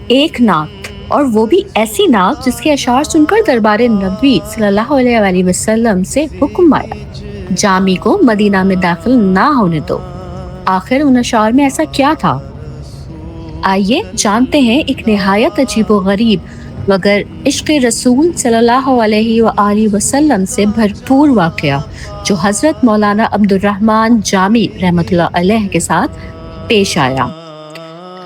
ایک نعت، اور وہ بھی ایسی نعت جس کے اشعار سن کر دربار نبوی صلی اللہ علیہ وآلہ وسلم سے حکم آیا، جامی کو مدینہ میں داخل نہ ہونے دو۔ آخر ان اشعار میں ایسا کیا تھا؟ آئیے جانتے ہیں ایک نہایت عجیب و غریب مگر عشق رسول صلی اللہ علیہ وآلہ وسلم سے بھرپور واقعہ جو حضرت مولانا عبد الرحمن جامی رحمۃ اللہ علیہ کے ساتھ پیش آیا۔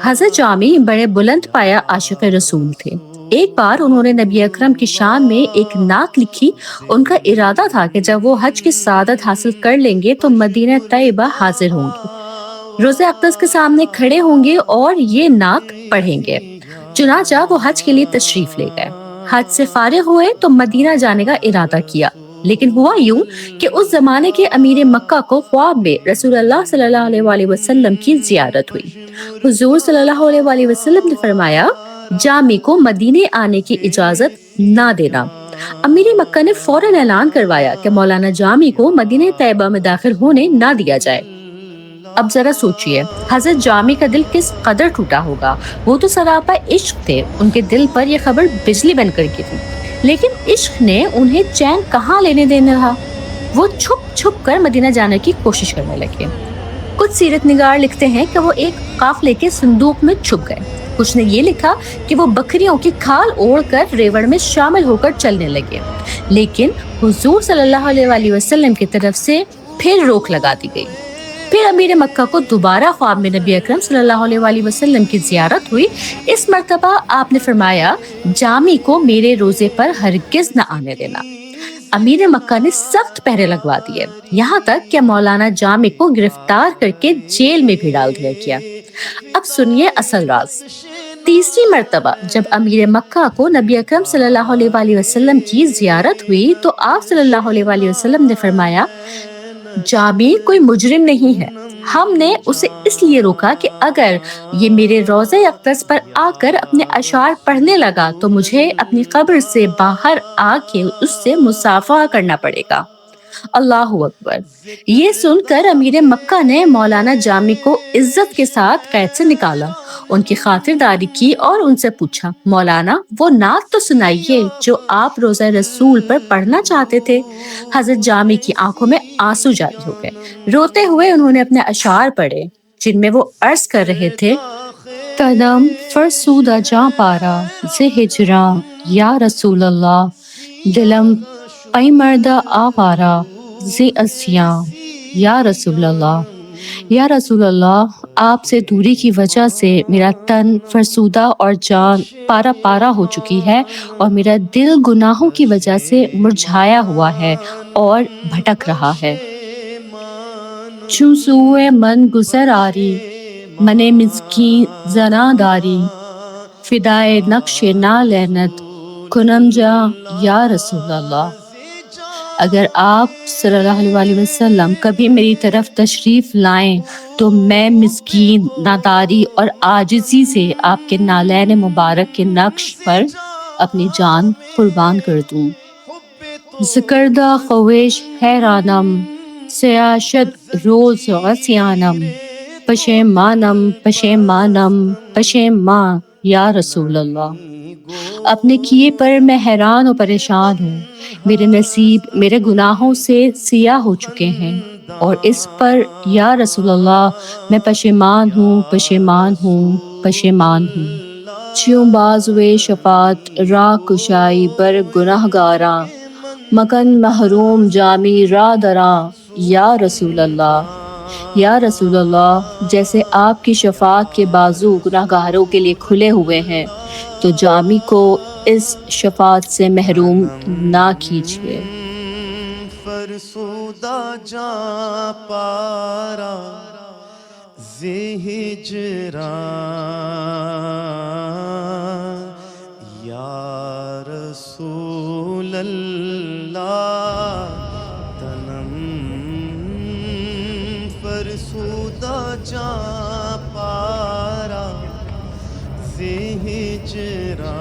حضرت جامی بڑے بلند پایا عاشق رسول تھے۔ ایک بار انہوں نے نبی اکرم کی شان میں ایک نعت لکھی۔ ان کا ارادہ تھا کہ جب وہ حج کی سعادت حاصل کر لیں گے تو مدینہ طیبہ حاضر ہوں گے، روضہ اقدس کے سامنے کھڑے ہوں گے اور یہ نعت پڑھیں گے۔ چنانچہ وہ حج کے لیے تشریف لے گئے۔ حج سے فارغ ہوئے تو مدینہ جانے کا ارادہ کیا، لیکن ہوا یوں کہ اس زمانے کے امیر مکہ کو خواب میں رسول اللہ صلی اللہ علیہ وآلہ وسلم کی زیارت ہوئی۔ حضور صلی اللہ علیہ وآلہ وسلم نے فرمایا، جامی کو مدینے آنے کی اجازت نہ دینا۔ امیر مکہ نے فوراً اعلان کروایا کہ مولانا جامی کو مدینہ طیبہ میں داخل ہونے نہ دیا جائے۔ اب ذرا سوچئے حضرت جامی کا دل کس قدر ٹوٹا ہوگا۔ وہ تو سراپا عشق تھے، ان کے دل پر یہ خبر بجلی بن کر گری، لیکن عشق نے انہیں چین کہاں لینے دینا تھا۔ وہ چھپ چھپ کر مدینہ جانے کی کوشش کرنے لگے۔ کچھ سیرت نگار لکھتے ہیں کہ وہ ایک قافلے کے صندوق میں چھپ گئے، کچھ نے یہ لکھا کہ وہ بکریوں کی کھال اوڑھ کر ریوڑ میں شامل ہو کر چلنے لگے، لیکن حضور صلی اللہ علیہ وآلہ وسلم کی طرف سے پھر روک لگا دی گئی۔ پھر امیر مکہ کو دوبارہ خواب میں نبی اکرم صلی اللہ علیہ وآلہ وسلم کی زیارت ہوئی۔ اس مرتبہ آپ نے فرمایا، جامی کو میرے روزے پر ہرگز نہ آنے دینا۔ امیر مکہ نے سخت پہرے لگوا دیے، یہاں تک کہ مولانا جامی کو گرفتار کر کے جیل میں بھی ڈال دیا گیا۔ اب سنیے اصل راز۔ تیسری مرتبہ جب امیر مکہ کو نبی اکرم صلی اللہ علیہ وآلہ وسلم کی زیارت ہوئی تو آپ صلی اللہ علیہ وآلہ وسلم نے فرمایا، جامی کوئی مجرم نہیں ہے، ہم نے اسے اس لیے روکا کہ اگر یہ میرے روضہ اقدس پر آ کر اپنے اشعار پڑھنے لگا تو مجھے اپنی قبر سے باہر آ کے اس سے مصافحہ کرنا پڑے گا۔ اللہ اکبر۔ یہ سن کر امیر مکہ نے مولانا جامی کو عزت کے ساتھ قید سے نکالا، ان کی خاطرداری کی اور ان سے پوچھا، مولانا وہ نعت تو سنائیے جو آپ روضہ رسول پر پڑھنا چاہتے تھے۔ حضرت جامی کی آنکھوں میں آنسو جاری ہو گئے۔ روتے ہوئے انہوں نے اپنے اشعار پڑھے جن میں وہ عرض کر رہے تھے، قدم فرسودہ جاں پارا ز ہجراں یا رسول اللہ، دلم پئی مردہ آوارا ز اسیاں یا رسول اللہ۔ یا رسول اللہ، آپ سے دوری کی وجہ سے میرا تن فرسودہ اور جان پارا پارا ہو چکی ہے، اور میرا دل گناہوں کی وجہ سے مرجھایا ہوا ہے اور بھٹک رہا ہے۔ چوں سوئے من گزر آری، من مسکین زنا داری، فدائے نقش نا لعنت کنم جا یا رسول اللہ۔ اگر آپ صلی اللہ علیہ وآلہ وسلم کبھی میری طرف تشریف لائیں تو میں مسکین، ناداری اور عاجزی سے آپ کے نالین مبارک کے نقش پر اپنی جان قربان کر دوں۔ ذکردہ خویش حیرانم، سیاشد روز عصیانم، پشیمانم پشیمانم پشیمان یا رسول اللہ۔ اپنے کیے پر میں حیران و پریشان ہوں، میرے نصیب میرے گناہوں سے سیاہ ہو چکے ہیں، اور اس پر یا رسول اللہ میں پشیمان ہوں پشیمان ہوں پشیمان ہوں۔ چیوں بازوے شفاعت راہ کشائی بر گناہ گاراں، مکن محروم جامی راہ دراں یا رسول اللہ۔ یا رسول اللہ، جیسے آپ کی شفاعت کے بازو گناہ گاروں کے لیے کھلے ہوئے ہیں تو جامی کو اس شفاعت سے محروم نہ کیجیے۔ فرسودہ جاں پارا ز ہجراں یا رسول اللہ، تنم فرسودہ جاں پارا ز ہجراں